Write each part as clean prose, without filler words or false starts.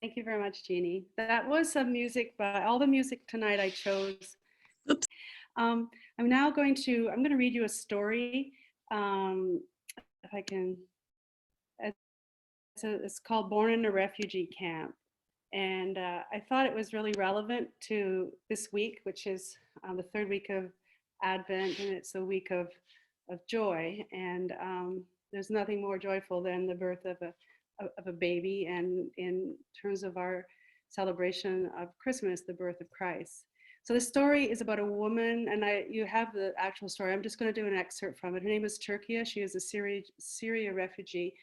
Thank you very much, Jeannie. That was some music, but all the music tonight I chose. Oops. I'm going to read you a story. If I can, it's called Born in a Refugee Camp. And I thought it was really relevant to this week, which is the third week of Advent, and it's a week of joy. And there's nothing more joyful than the birth of a baby, and in terms of our celebration of Christmas, the birth of Christ. So the story is about a woman, and you have the actual story. I'm just going to do an excerpt from it. Her name is Turkia. She is a Syria refugee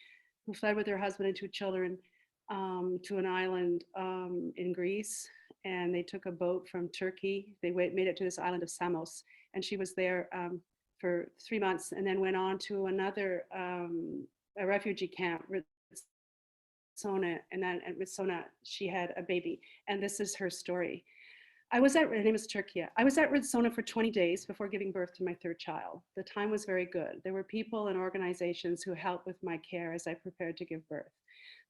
who fled with her husband and two children to an island in Greece, and they took a boat from Turkey. They made it to this island of Samos, and she was there for 3 months, and then went on to another a refugee camp, Ritsona, and then at Ritsona she had a baby, and this is her story. Her name is Turkia. I was at Ritsona for 20 days before giving birth to my third child. The time was very good. There were people and organizations who helped with my care as I prepared to give birth.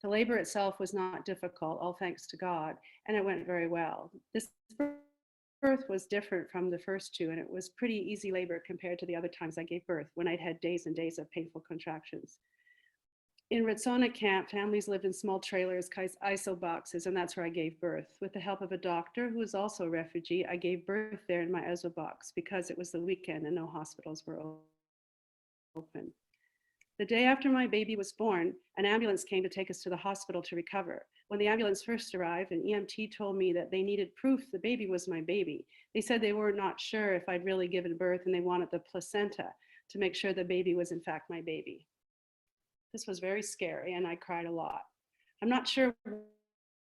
The labor itself was not difficult, all thanks to God, and it went very well. This birth was different from the first two, and it was pretty easy labor compared to the other times I gave birth when I'd had days and days of painful contractions. In Ritsona camp, families lived in small trailers, ISO boxes, and that's where I gave birth. With the help of a doctor who was also a refugee, I gave birth there in my ISO box because it was the weekend and no hospitals were open. The day after my baby was born, an ambulance came to take us to the hospital to recover. When the ambulance first arrived, an EMT told me that they needed proof the baby was my baby. They said they were not sure if I'd really given birth, and they wanted the placenta to make sure the baby was in fact my baby. This was very scary, and I cried a lot. I'm not sure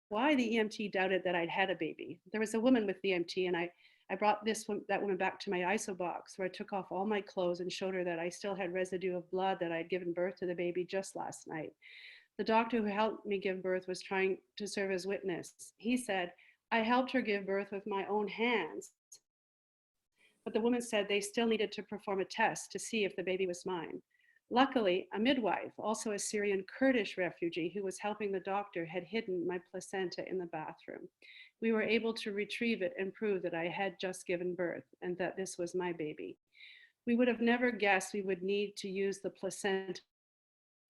why the EMT doubted that I'd had a baby. There was a woman with the EMT, and I brought that woman back to my ISO box, where I took off all my clothes and showed her that I still had residue of blood, that I'd given birth to the baby just last night. The doctor who helped me give birth was trying to serve as witness. He said, I helped her give birth with my own hands. But the woman said they still needed to perform a test to see if the baby was mine. Luckily, a midwife, also a Syrian Kurdish refugee who was helping the doctor, had hidden my placenta in the bathroom. We were able to retrieve it and prove that I had just given birth and that this was my baby. We would have never guessed we would need to use the placenta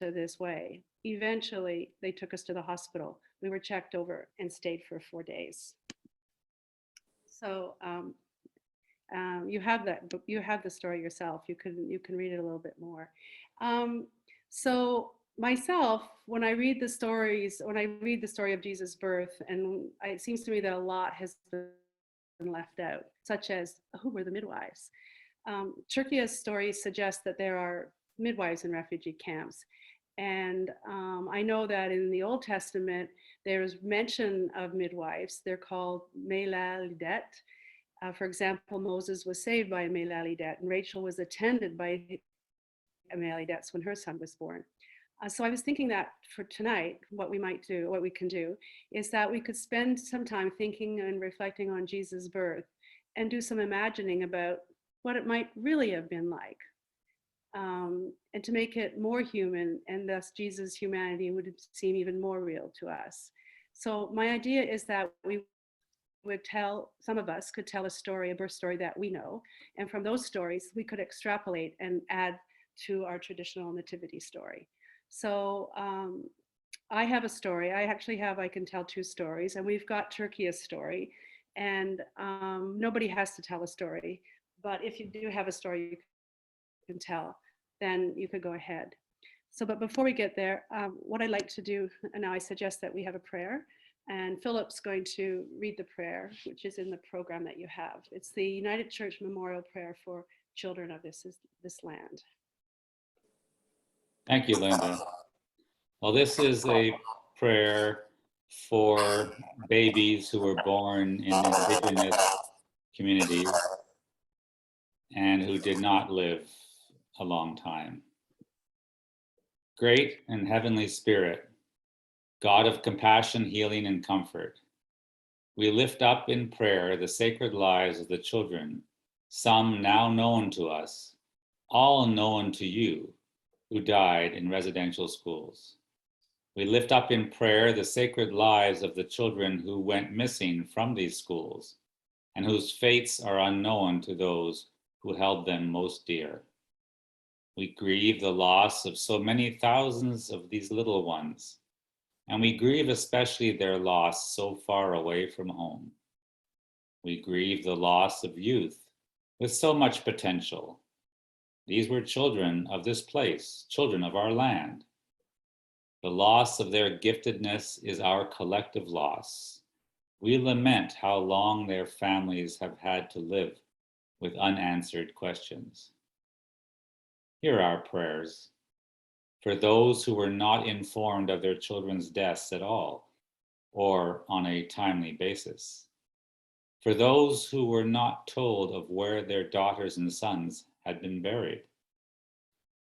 this way. Eventually, they took us to the hospital. We were checked over and stayed for 4 days. So you have the story yourself. You can read it a little bit more. So myself, when I read the story of Jesus' birth, and it seems to me that a lot has been left out, such as who were the midwives. Turkia's story suggests that there are midwives in refugee camps. And I know that in the Old Testament, there's mention of midwives. They're called Melalidet. For example, Moses was saved by a Melalidet, and Rachel was attended by a Melalidet when her son was born. So I was thinking that for tonight, what we can do, is that we could spend some time thinking and reflecting on Jesus' birth and do some imagining about what it might really have been like. And to make it more human, and thus Jesus' humanity would seem even more real to us. So my idea is that some of us could tell a birth story that we know, and from those stories we could extrapolate and add to our traditional nativity story. So I have a story. I can tell two stories, and we've got Turkia's story, and nobody has to tell a story, but if you do have a story you can tell, then you could go ahead. So, but before we get there, what I'd like to do, and now I suggest that we have a prayer, and Philip's going to read the prayer, which is in the program that you have. It's the United Church Memorial Prayer for children of this land. Thank you, Linda. Well, this is a prayer for babies who were born in indigenous communities and who did not live a long time. Great and heavenly Spirit, God of compassion, healing, and comfort, we lift up in prayer the sacred lives of the children, some now known to us, all known to you, who died in residential schools. We lift up in prayer the sacred lives of the children who went missing from these schools and whose fates are unknown to those who held them most dear. We grieve the loss of so many thousands of these little ones, and we grieve especially their loss so far away from home. We grieve the loss of youth with so much potential. These were children of this place, children of our land. The loss of their giftedness is our collective loss. We lament how long their families have had to live with unanswered questions. Hear our prayers for those who were not informed of their children's deaths at all or on a timely basis. For those who were not told of where their daughters and sons had been buried.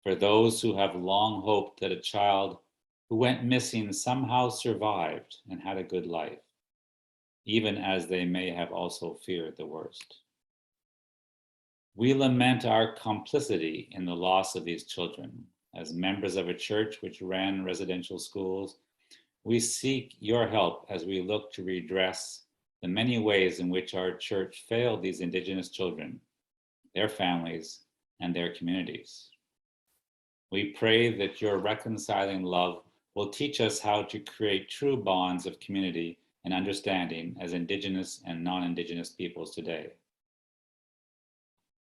For those who have long hoped that a child who went missing somehow survived and had a good life, even as they may have also feared the worst. We lament our complicity in the loss of these children. As members of a church which ran residential schools, we seek your help as we look to redress the many ways in which our church failed these Indigenous children, their families, and their communities. We pray that your reconciling love will teach us how to create true bonds of community and understanding as Indigenous and non-Indigenous peoples today.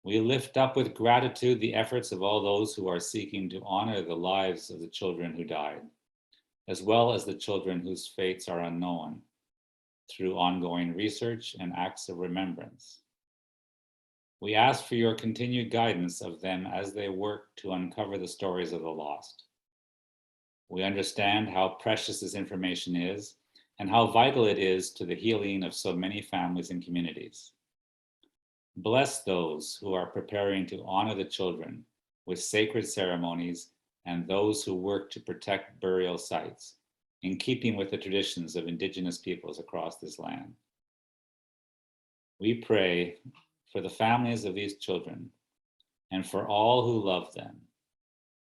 We lift up with gratitude the efforts of all those who are seeking to honor the lives of the children who died, as well as the children whose fates are unknown, through ongoing research and acts of remembrance. We ask for your continued guidance of them as they work to uncover the stories of the lost. We understand how precious this information is and how vital it is to the healing of so many families and communities. Bless those who are preparing to honor the children with sacred ceremonies and those who work to protect burial sites, in keeping with the traditions of Indigenous peoples across this land. We pray for the families of these children and for all who love them.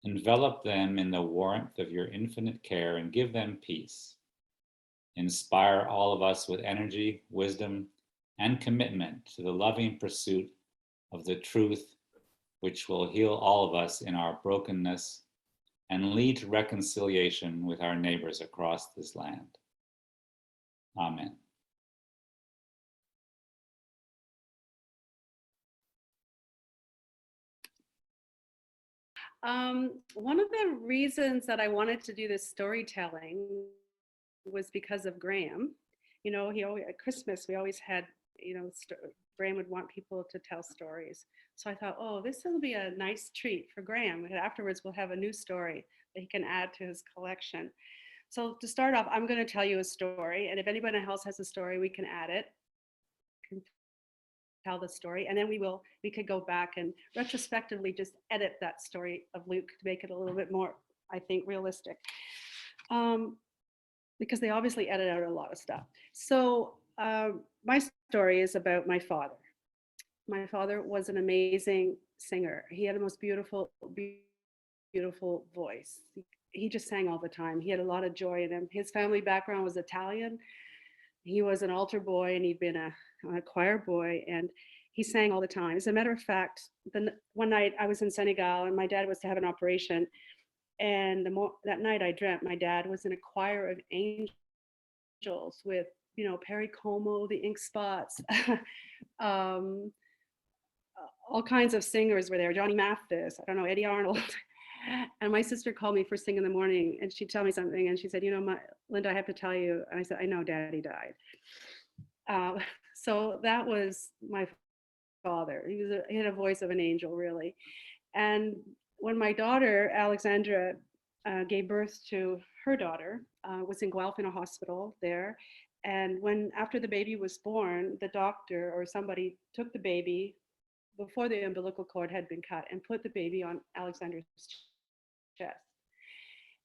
Envelop them in the warmth of your infinite care and give them peace. Inspire all of us with energy, wisdom, and commitment to the loving pursuit of the truth, which will heal all of us in our brokenness and lead to reconciliation with our neighbors across this land. Amen. One of the reasons that I wanted to do this storytelling was because of Graham. You know, he always, at Christmas, we always had, Graham would want people to tell stories. So I thought, oh, this will be a nice treat for Graham. And afterwards, we'll have a new story that he can add to his collection. So to start off, I'm going to tell you a story. And if anybody else has a story, we can add it, can tell the story. And then we could go back and retrospectively just edit that story of Luke to make it a little bit more, I think, realistic. Because they obviously edit out a lot of stuff. So my story is about my father. My father was an amazing singer. He had the most beautiful, beautiful voice. He just sang all the time. He had a lot of joy in him. His family background was Italian. He was an altar boy and he'd been a choir boy, and he sang all the time. As a matter of fact, one night I was in Senegal and my dad was to have an operation. And that night I dreamt my dad was in a choir of angels with, Perry Como, the Ink Spots, all kinds of singers were there, Johnny Mathis, I don't know, Eddie Arnold. And my sister called me first thing in the morning and she'd tell me something and she said, Linda, I have to tell you. And I said, I know, Daddy died. So that was my father. He had a voice of an angel, really. And when my daughter, Alexandra, gave birth to her daughter, was in Guelph in a hospital there. And after the baby was born, the doctor or somebody took the baby before the umbilical cord had been cut and put the baby on Alexandra's chest.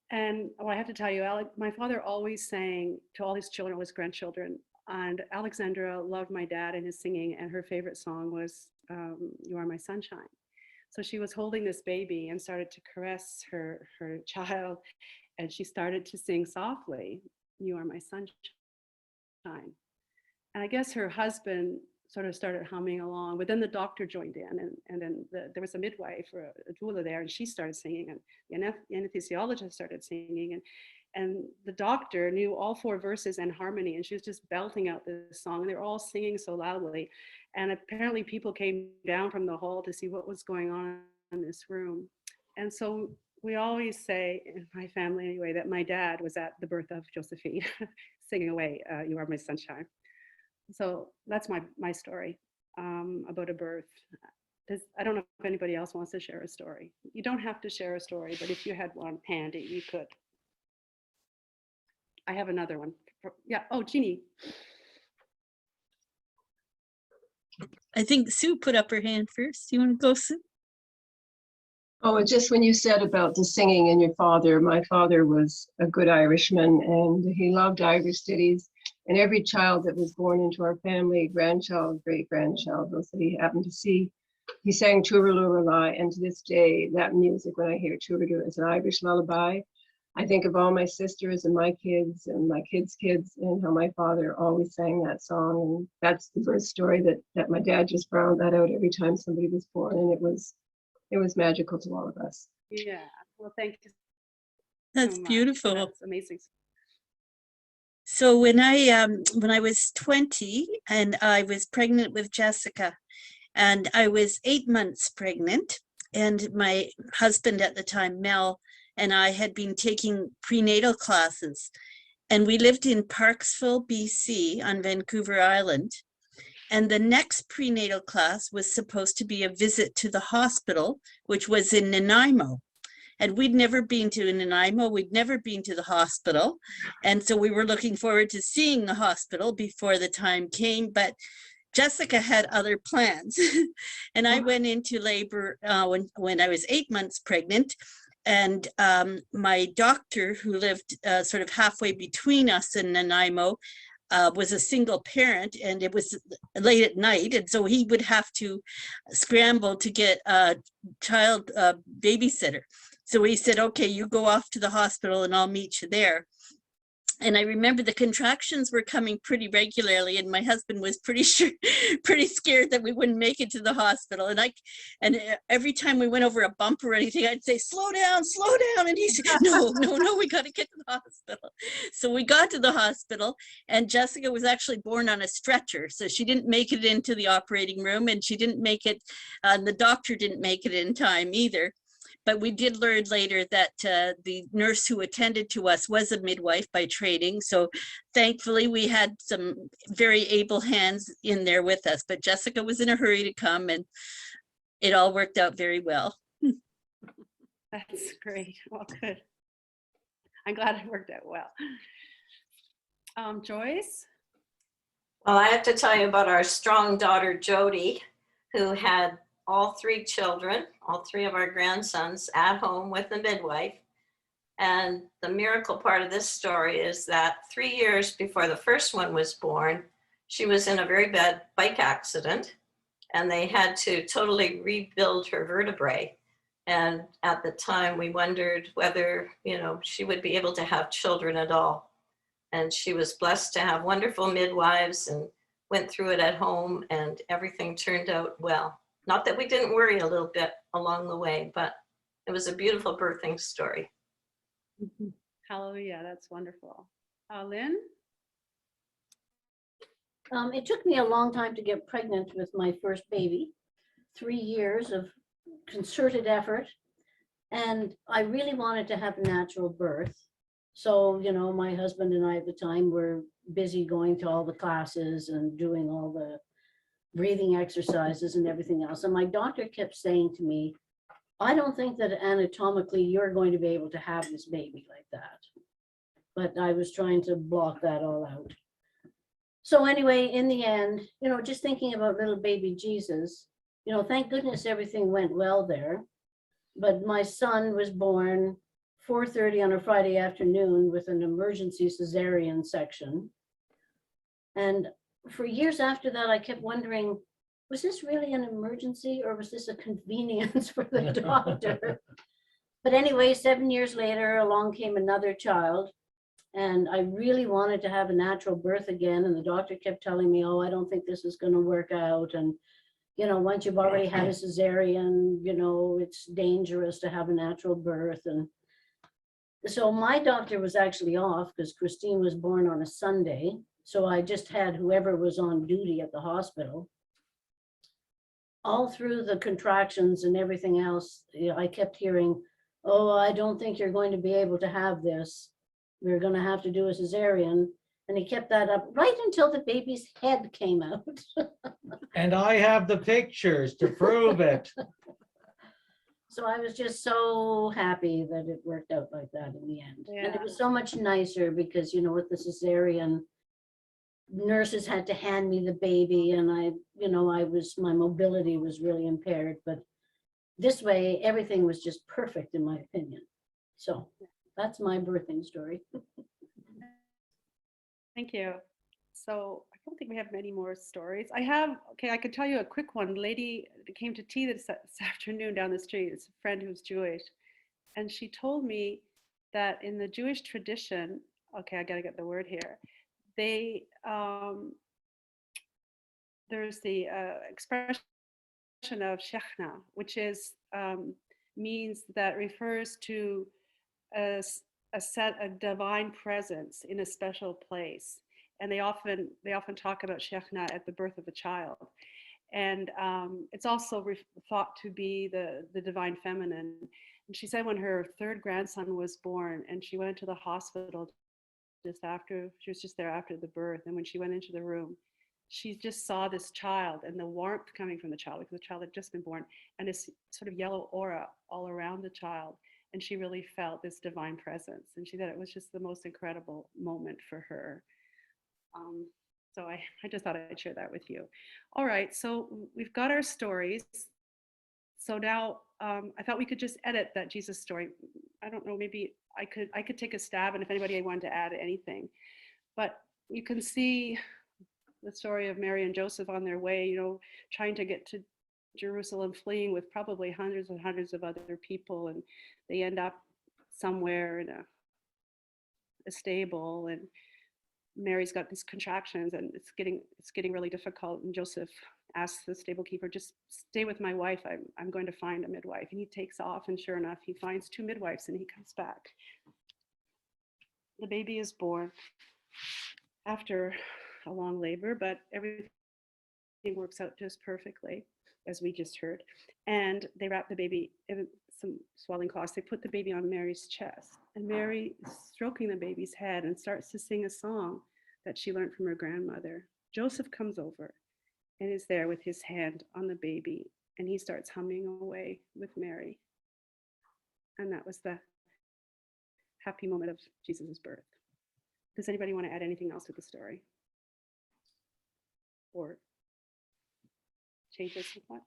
And I have to tell you, my father always sang to all his children, all his grandchildren. And Alexandra loved my dad and his singing, and her favorite song was You Are My Sunshine. So she was holding this baby and started to caress her child and she started to sing softly, "You Are My Sunshine." And I guess her husband sort of started humming along, but then the doctor joined in, and then there was a midwife or a doula there, and she started singing, and the anesthesiologist started singing, and the doctor knew all 4 verses and harmony, and she was just belting out this song, and they were all singing so loudly. And apparently people came down from the hall to see what was going on in this room. And so we always say, in my family anyway, that my dad was at the birth of Josephine, singing away, "You Are My Sunshine." So that's my story about a birth. I don't know if anybody else wants to share a story. You don't have to share a story, but if you had one handy, you could. I have another one. Yeah. Oh, Jeannie. I think Sue put up her hand first. You want to go, Sue? Oh, just when you said about the singing and your father, my father was a good Irishman and he loved Irish ditties. And every child that was born into our family, grandchild, great-grandchild, those that he happened to see, he sang Tooraloo. And to this day, that music, when I hear Tooraloo, is an Irish lullaby. I think of all my sisters and my kids kids and how my father always sang that song. And that's the birth story that my dad just found that out every time somebody was born. And it was magical to all of us. Yeah. Well, thank you. That's so much. beautiful. That's amazing. So when I was 20 and I was pregnant with Jessica, and I was 8 months pregnant, and my husband at the time, Mel, and I had been taking prenatal classes, and we lived in Parksville, BC on Vancouver Island. And the next prenatal class was supposed to be a visit to the hospital, which was in Nanaimo. And we'd never been to Nanaimo, we'd never been to the hospital. And so we were looking forward to seeing the hospital before the time came, but Jessica had other plans. And I went into labor when I was 8 months pregnant. And my doctor, who lived sort of halfway between us and Nanaimo, was a single parent, and it was late at night, and so he would have to scramble to get a child babysitter. So he said, "Okay, you go off to the hospital and I'll meet you there." And I remember the contractions were coming pretty regularly, and my husband was pretty scared that we wouldn't make it to the hospital. And every time we went over a bump or anything, I'd say, slow down. And he said, no, we got to get to the hospital. So we got to the hospital, and Jessica was actually born on a stretcher. So she didn't make it into the operating room, and she didn't make it, the doctor didn't make it in time either. But we did learn later that the nurse who attended to us was a midwife by training. So thankfully we had some very able hands in there with us, but Jessica was in a hurry to come, and it all worked out very well. That's great. Well, good. I'm glad it worked out well. Joyce? Well, I have to tell you about our strong daughter, Jody, who had all 3 children, all 3 of our grandsons at home with the midwife. And the miracle part of this story is that 3 years before the first one was born, she was in a very bad bike accident, and they had to totally rebuild her vertebrae. And at the time we wondered whether, she would be able to have children at all. And she was blessed to have wonderful midwives and went through it at home, and everything turned out well. Not that we didn't worry a little bit along the way, but it was a beautiful birthing story. Hallelujah, that's wonderful. Lynn? It took me a long time to get pregnant with my first baby, 3 years of concerted effort, and I really wanted to have a natural birth. So, my husband and I at the time were busy going to all the classes and doing all the breathing exercises and everything else. And my doctor kept saying to me, "I don't think that anatomically you're going to be able to have this baby like that." But I was trying to block that all out. So anyway, in the end, just thinking about little baby Jesus, thank goodness everything went well there. But my son was born 4:30 on a Friday afternoon with an emergency cesarean section. And for years after that, I kept wondering, was this really an emergency or was this a convenience for the doctor? But anyway, 7 years later, along came another child. And I really wanted to have a natural birth again. And the doctor kept telling me, oh, I don't think this is going to work out. And, you know, once you've already had a cesarean, you know, it's dangerous to have a natural birth. And so my doctor was actually off because Christine was born on a Sunday. So I just had whoever was on duty at the hospital. All through the contractions and everything else, you know, I kept hearing, oh, I don't think you're going to be able to have this. We're going to have to do a cesarean. And he kept that up right until the baby's head came out. And I have the pictures to prove it. So I was just so happy that it worked out like that in the end. And it Yeah. was so much nicer because, you know, with the cesarean, nurses had to hand me the baby and I, you know, my mobility was really impaired, but this way, everything was just perfect in my opinion. So that's my birthing story. Thank you. So I don't think we have many more stories. Okay, I could tell you a quick one. Lady came to tea this afternoon down the street. It's a friend who's Jewish. And she told me that in the Jewish tradition, okay, I got to get the word here. There's the expression of Shechna, which is means that refers to a divine presence in a special place, and they often talk about Shechna at the birth of a child, and it's also thought to be the divine feminine. And she said when her third grandson was born, and she went to the hospital she was just there after the birth, and when she went into the room, she just saw this child and the warmth coming from the child because the child had just been born, and this sort of yellow aura all around the child. And she really felt this divine presence. And she said it was just the most incredible moment for her. So I just thought I'd share that with you. All right, so we've got our stories. So now I thought we could just edit that Jesus story. I don't know, maybe I could take a stab, and if anybody wanted to add anything. But you can see the story of Mary and Joseph on their way, you know, trying to get to Jerusalem, fleeing with probably hundreds and hundreds of other people, and they end up somewhere in a stable, and Mary's got these contractions, and it's getting really difficult. And Joseph asks the stable keeper, "Just stay with my wife. I'm going to find a midwife." And he takes off, and sure enough, he finds two midwives, and he comes back. The baby is born after a long labor, but everything works out just perfectly, as we just heard. And they wrap the baby in some swaddling cloths. They put the baby on Mary's chest, and Mary is stroking the baby's head and starts to sing a song that she learned from her grandmother. Joseph comes over and is there with his hand on the baby, and he starts humming away with Mary. And that was the happy moment of Jesus's birth. Does anybody want to add anything else to the story? Or changes with that?